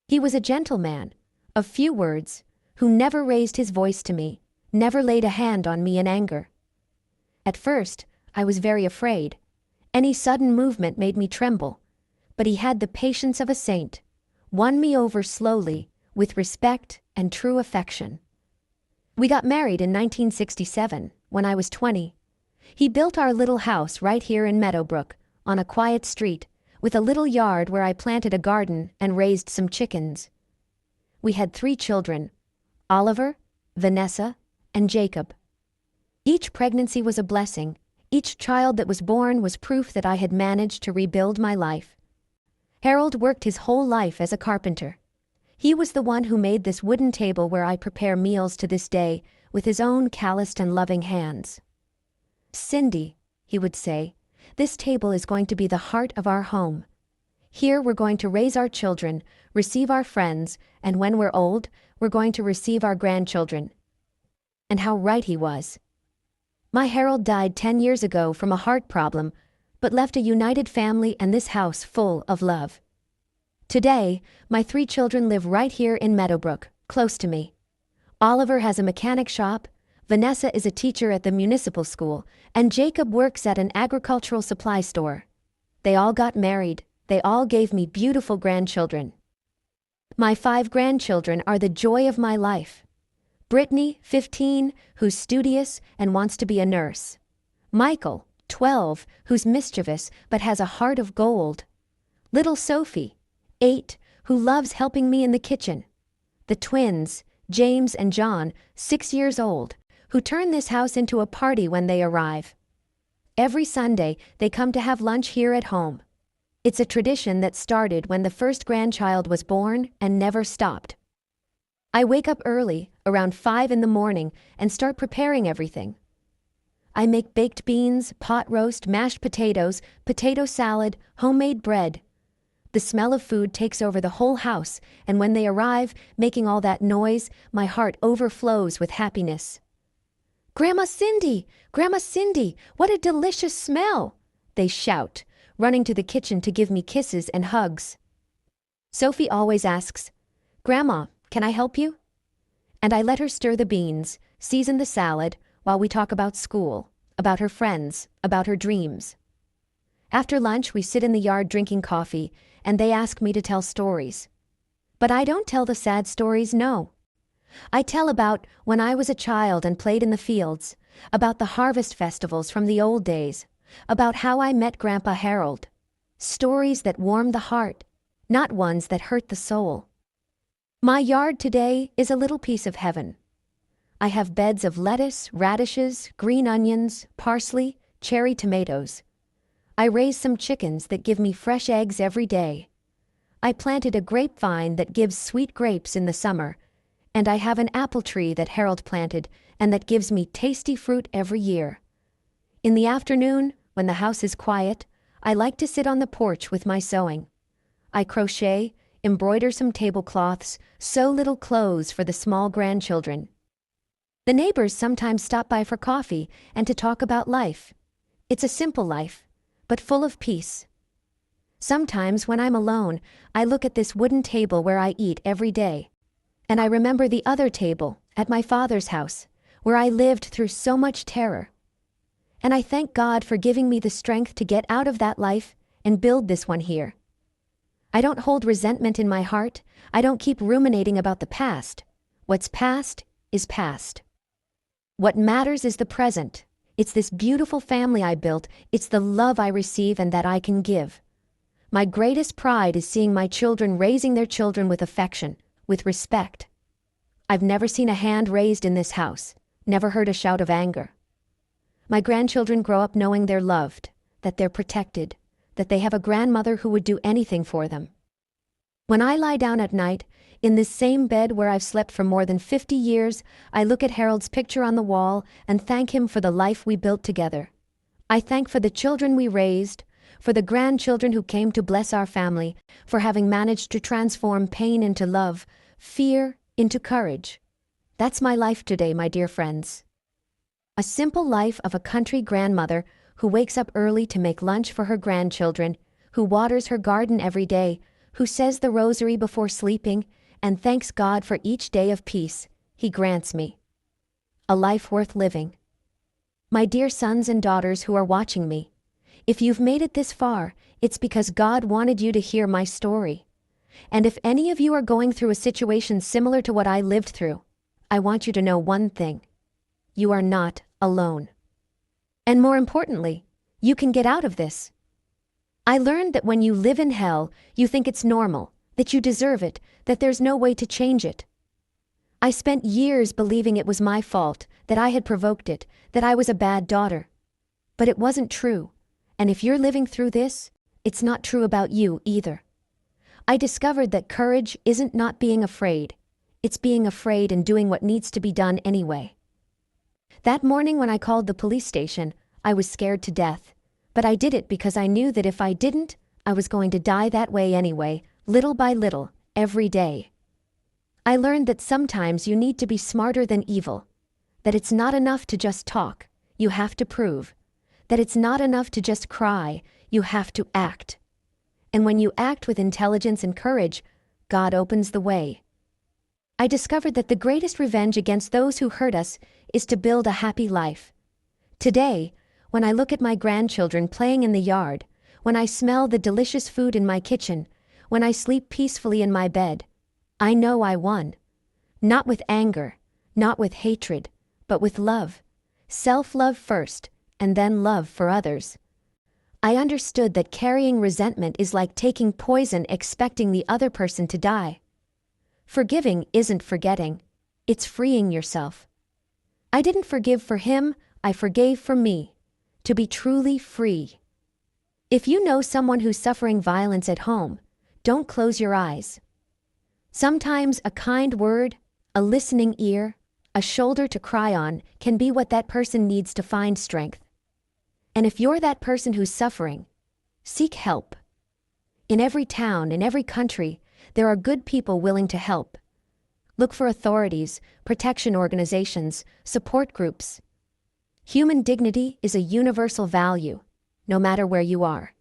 He was a gentleman, of few words, who never raised his voice to me, never laid a hand on me in anger. At first, I was very afraid. Any sudden movement made me tremble, but he had the patience of a saint, won me over slowly, with respect and true affection. We got married in 1967, when I was 20. He built our little house right here in Meadowbrook, on a quiet street, with a little yard where I planted a garden and raised some chickens. We had 3 children, Oliver, Vanessa, and Jacob. Each pregnancy was a blessing, Each child that was born was proof that I had managed to rebuild my life. Harold worked his whole life as a carpenter. He was the one who made this wooden table where I prepare meals to this day with his own calloused and loving hands. "Cindy," he would say, "this table is going to be the heart of our home. Here we're going to raise our children, receive our friends, and when we're old, we're going to receive our grandchildren." And how right he was. My Harold died 10 years ago from a heart problem, but left a united family and this house full of love. Today, my 3 children live right here in Meadowbrook, close to me. Oliver has a mechanic shop, Vanessa is a teacher at the municipal school, and Jacob works at an agricultural supply store. They all got married, they all gave me beautiful grandchildren. My 5 grandchildren are the joy of my life. Brittany, 15, who's studious and wants to be a nurse. Michael, 12, who's mischievous but has a heart of gold. Little Sophie, 8, who loves helping me in the kitchen. The twins, James and John, 6 years old, who turn this house into a party when they arrive. Every Sunday, they come to have lunch here at home. It's a tradition that started when the first grandchild was born and never stopped. I wake up early, around 5 in the morning, and start preparing everything. I make baked beans, pot roast, mashed potatoes, potato salad, homemade bread. The smell of food takes over the whole house, and when they arrive, making all that noise, my heart overflows with happiness. "Grandma Cindy! Grandma Cindy! What a delicious smell!" they shout, running to the kitchen to give me kisses and hugs. Sophie always asks, "Grandma, can I help you?" And I let her stir the beans, season the salad, while we talk about school, about her friends, about her dreams. After lunch, we sit in the yard drinking coffee, and they ask me to tell stories. But I don't tell the sad stories, no. I tell about when I was a child and played in the fields, about the harvest festivals from the old days, about how I met Grandpa Harold. Stories that warm the heart, not ones that hurt the soul. My yard today is a little piece of heaven. I have beds of lettuce, radishes, green onions, parsley, cherry tomatoes. I raise some chickens that give me fresh eggs every day. I planted a grapevine that gives sweet grapes in the summer, and I have an apple tree that Harold planted and that gives me tasty fruit every year. In the afternoon, when the house is quiet, I like to sit on the porch with my sewing. I crochet, embroider some tablecloths, sew little clothes for the small grandchildren. The neighbors sometimes stop by for coffee and to talk about life. It's a simple life, but full of peace. Sometimes when I'm alone, I look at this wooden table where I eat every day. And I remember the other table, at my father's house, where I lived through so much terror. And I thank God for giving me the strength to get out of that life and build this one here. I don't hold resentment in my heart. I don't keep ruminating about the past. What's past is past. What matters is the present. It's this beautiful family I built. It's the love I receive and that I can give. My greatest pride is seeing my children raising their children with affection, with respect. I've never seen a hand raised in this house, never heard a shout of anger. My grandchildren grow up knowing they're loved, that they're protected, that they have a grandmother who would do anything for them. When I lie down at night, in this same bed where I've slept for more than 50 years, I look at Harold's picture on the wall and thank him for the life we built together. I thank for the children we raised, for the grandchildren who came to bless our family, for having managed to transform pain into love, fear into courage. That's my life today, my dear friends. A simple life of a country grandmother who wakes up early to make lunch for her grandchildren, who waters her garden every day, who says the rosary before sleeping, and thanks God for each day of peace He grants me. A life worth living. My dear sons and daughters who are watching me, if you've made it this far, it's because God wanted you to hear my story. And if any of you are going through a situation similar to what I lived through, I want you to know one thing. You are not alone. And more importantly, you can get out of this. I learned that when you live in hell, you think it's normal, that you deserve it, that there's no way to change it. I spent years believing it was my fault, that I had provoked it, that I was a bad daughter. But it wasn't true. And if you're living through this, it's not true about you either. I discovered that courage isn't not being afraid. It's being afraid and doing what needs to be done anyway. That morning when I called the police station, I was scared to death. But I did it because I knew that if I didn't, I was going to die that way anyway, little by little, every day. I learned that sometimes you need to be smarter than evil. That it's not enough to just talk, you have to prove. That it's not enough to just cry, you have to act. And when you act with intelligence and courage, God opens the way. I discovered that the greatest revenge against those who hurt us is to build a happy life. Today, when I look at my grandchildren playing in the yard, when I smell the delicious food in my kitchen, when I sleep peacefully in my bed, I know I won. Not with anger, not with hatred, but with love. Self-love first, and then love for others. I understood that carrying resentment is like taking poison expecting the other person to die. Forgiving isn't forgetting, it's freeing yourself. I didn't forgive for him, I forgave for me. To be truly free. If you know someone who's suffering violence at home, don't close your eyes. Sometimes a kind word, a listening ear, a shoulder to cry on can be what that person needs to find strength. And if you're that person who's suffering, seek help. In every town, in every country, there are good people willing to help. Look for authorities, protection organizations, support groups. Human dignity is a universal value, no matter where you are.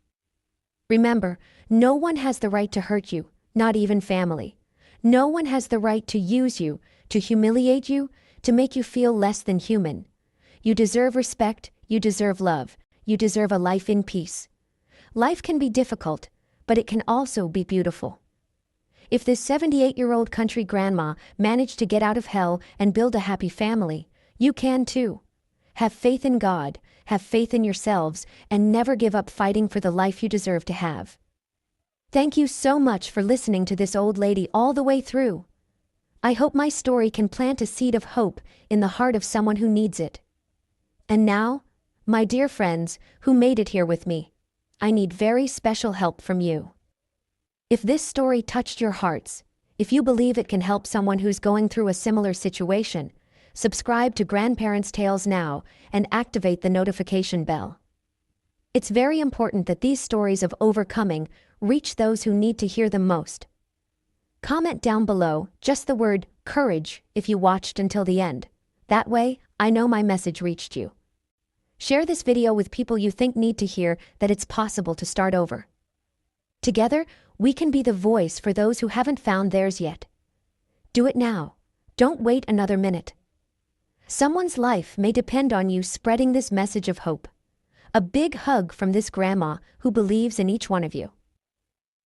Remember, no one has the right to hurt you, not even family. No one has the right to use you, to humiliate you, to make you feel less than human. You deserve respect, you deserve love, you deserve a life in peace. Life can be difficult, but it can also be beautiful. If this 78-year-old country grandma managed to get out of hell and build a happy family, you can too. Have faith in God, have faith in yourselves, and never give up fighting for the life you deserve to have. Thank you so much for listening to this old lady all the way through. I hope my story can plant a seed of hope in the heart of someone who needs it. And now, my dear friends who made it here with me, I need very special help from you. If this story touched your hearts, if you believe it can help someone who's going through a similar situation, subscribe to Grandparents' Tales now and activate the notification bell. It's very important that these stories of overcoming reach those who need to hear them most. Comment down below just the word courage if you watched until the end. That way, I know my message reached you. Share this video with people you think need to hear that it's possible to start over. Together, we can be the voice for those who haven't found theirs yet. Do it now. Don't wait another minute. Someone's life may depend on you spreading this message of hope. A big hug from this grandma who believes in each one of you.